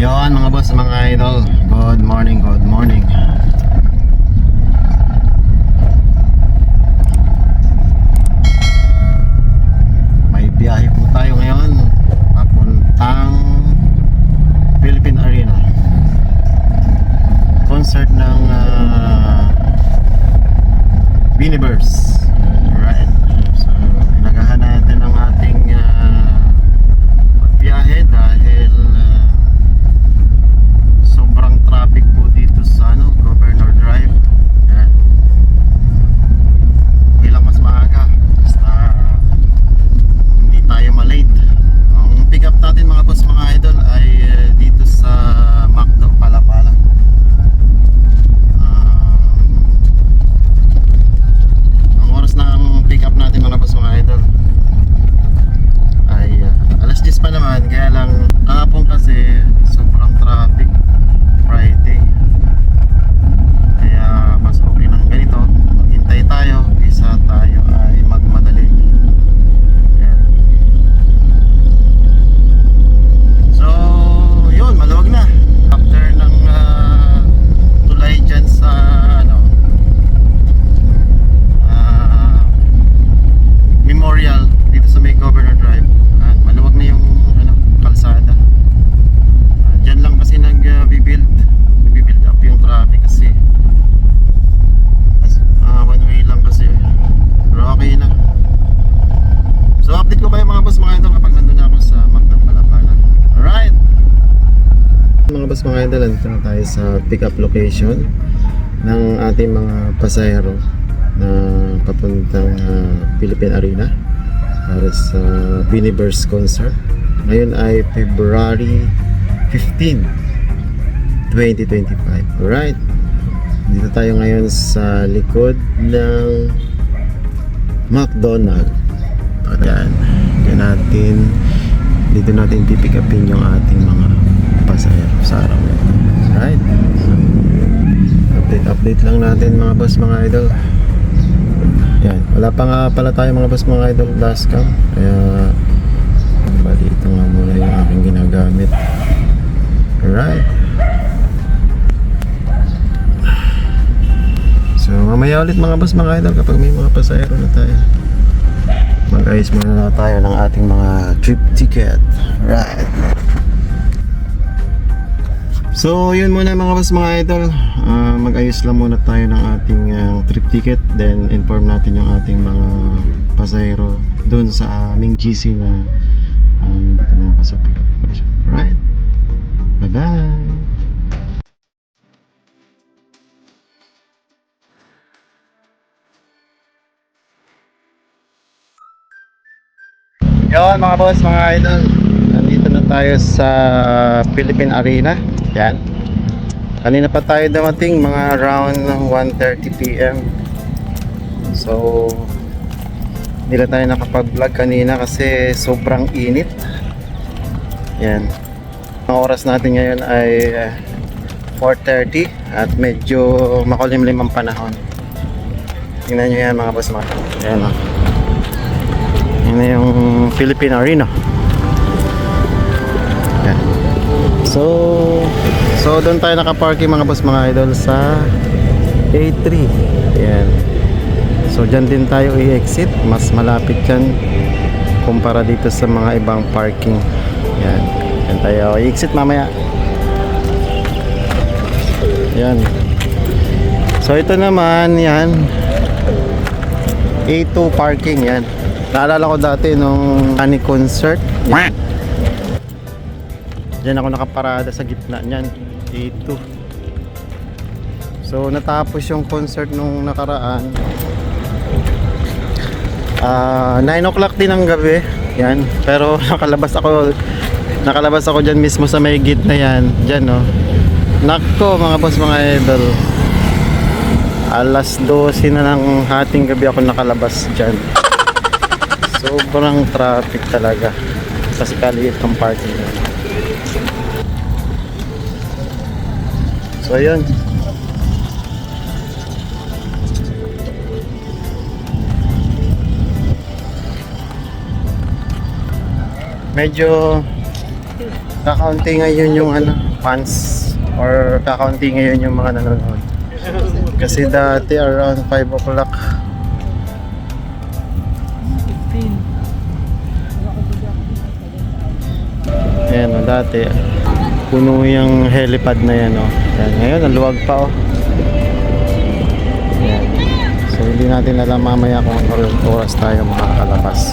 Yon mga boss, mga idol. Good morning, good morning. May biyahe po tayo ngayon papuntang Philippine Arena. Concert ng Universe. Right. So, inagahan natin ang ating pagbiyahe dahil sobrang traffic po dito sa Governor Drive. Yan. Bilang mas maaga basta hindi tayo malate. Ang pick up natin mga boss, mga idol ay dito sa McDo Palapala. Ang oras ng pick up natin mga boss, mga idol ay alas 10 pa naman, kaya lang kahapon kasi sobrang traffic Friday, kaya mas okay ng ganito, maghintay tayo isa tayo ay magmadali. Ayan. So yun, maluwag na after ng tulay dyan sa Memorial dito sa may Governor Drive. Maluwag na yung kalsada. Diyan lang kasi nag-build up yung traffic kasi one way lang kasi, pero okay na. So update ko kayo mga boss, mga idol kapag nandun na ako sa McDo Palapala. Alright mga boss, mga idol, nandito na tayo sa pick up location ng ating mga pasahero na papuntang Philippine Arena para sa Universe concert. Ngayon ay February 15, 2025. Alright, dito tayo ngayon sa likod ng McDonald's. Ayan, dito natin pipick upin yung ating mga pasahero sa araw na ito. Alright, so, update lang natin mga boss, mga idol. Yan, wala pa nga pala tayo mga boss, mga idol, last cam, kaya bali ito nga muna yung aking ginagamit. Alright, so mamaya ulit mga boss, mga idol, kapag may mga pasahero na tayo, mag-ayos muna na tayo ng ating mga trip ticket. Right. So yun muna mga boss, mga idol, mag-ayos lang muna tayo ng ating trip ticket, then inform natin yung ating mga pasahero dun sa aming GC na dito mga pasok. Right, bye bye. Yun mga boss, mga idol, nandito na tayo sa Philippine Arena. Yan, kanina pa tayo dumating, mga around 1:30 PM. So hindi na tayo nakapag-vlog kanina kasi sobrang init. Yan, ang oras natin ngayon ay 4:30 at medyo makulimlim ang panahon. Tingnan nyo yan mga boss, mga yan, yun na yung Philippine Arena. Yan. So doon tayo nakaparking mga boss, mga idol, sa A3. Yan. So dyan din tayo i-exit, mas malapit yan kumpara dito sa mga ibang parking. Yan, yan tayo i-exit mamaya. Yan. So ito naman, yan, A2 parking. Yan, naalala ko dati nung concert, yan, dyan ako nakaparada sa gitna niyan, A2. So natapos yung concert nung nakaraan, 9 o'clock din ng gabi. Yan, pero nakalabas ako dyan mismo sa may gitna yan, dyan no. Nakko mga boss, mga idol, alas 12 na ng hating gabi ako nakalabas dyan. Sobrang traffic talaga kasi kaliit ang parking. So yun, medyo kakaunti ngayon yung fans or kakaunti ngayon yung mga nanonood. Kasi dati around 5 o'clock. Ayan o, dati puno yung helipad na yan o. Ayan, ngayon naluwag pa o. Ayan. So hindi natin alam mamaya kung anong oras tayo makakalabas.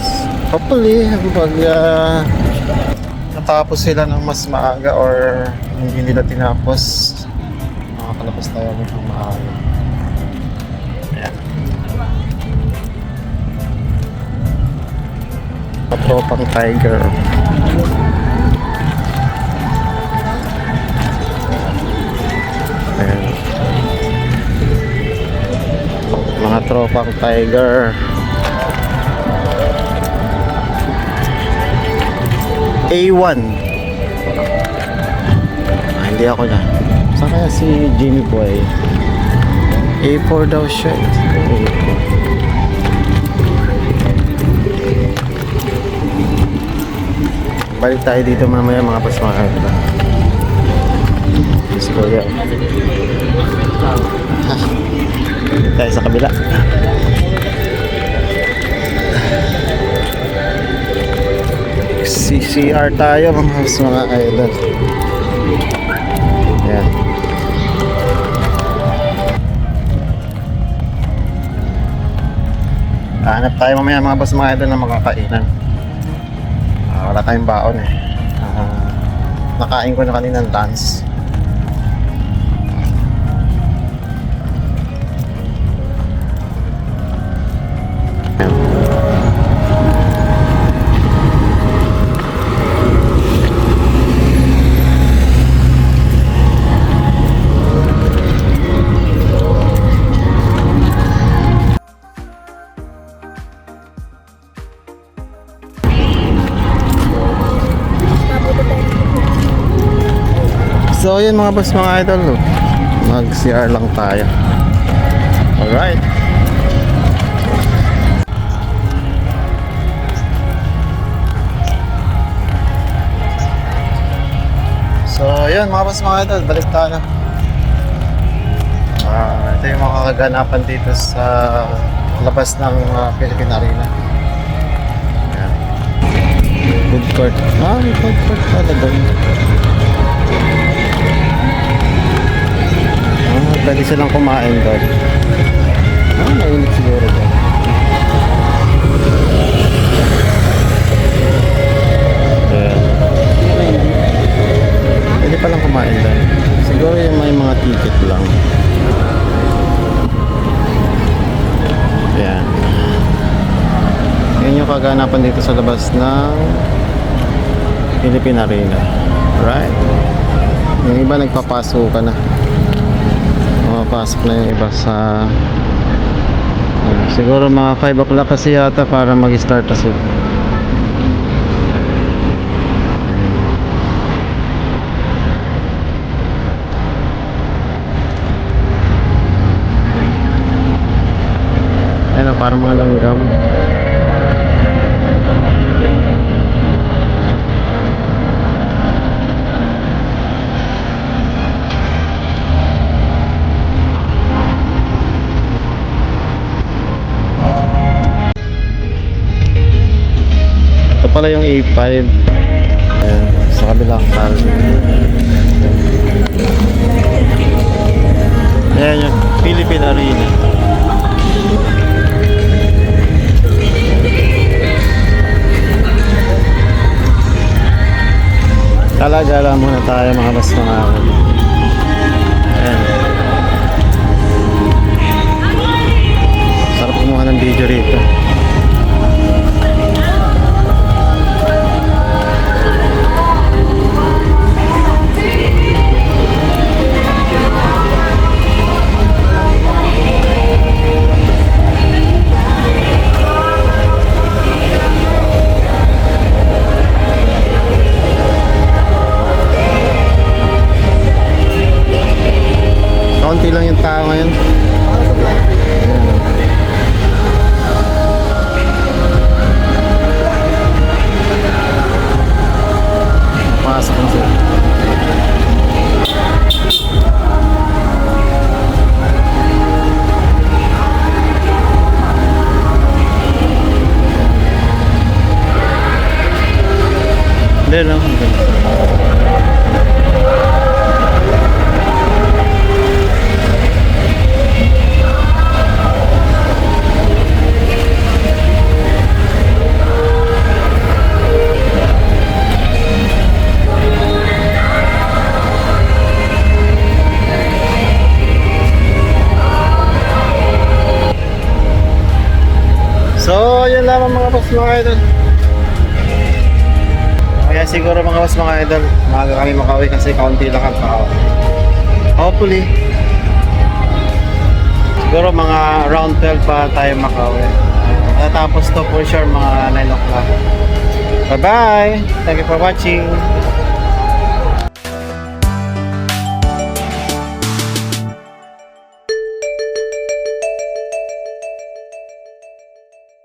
Hopefully pag natapos sila ng mas maaga or hindi nila tinapos, makakalabas tayo ng maaga. Ayan. Patropang Tiger. Ayan. Mga tropang Tiger. A1. Hindi ako na. Saan kaya si Jimmy Boy? A4 daw siya. A4. Balik tayo dito mamaya mga pasmakan. Let's go yan. Balik tayo sa kabila. CCR tayo mga idol. Ayan. Hanap tayo mamaya mga boss mga idol na makakainan. Wala tayong baon eh. Nakain ko na kaninang lunch. So yun mga boss mga idol, mag CR lang tayo. Alright. So yun mga boss mga idol, balik tayo. Ito yung mga kaganapan dito sa labas ng Philippine Arena. Ayan. Food court. May food court pala doon. Pwede silang kumain doon. Mainit siguro doon. Pwede palang kumain doon. Siguro yung may mga ticket lang. Ayan. Yan yung kaganapan dito sa labas ng Philippine Arena. Right? Yung iba nagpapasukan na. Pasok na yung iba sa siguro mga 5 o'clock kasi yata para mag-start na sila. Ayan, parang mga langgam. Pala yung A5. Ayan, sa kabilang side. Ayan yung Philippine Arena. Gala-gala muna tayo mga basta mga. Ayan. Sarap kumuha ng video rito. Kaunti lang yung tao ngayon. Hindi, no? So, yun lamang mga boss mga idol. Kaya siguro mga boss mga idol, maaga kami makauwi kasi kaunti lang ang tao. Hopefully, siguro mga around 12 pa tayo makauwi. Matatapos to for sure mga 9 o'clock. Bye bye! Thank you for watching!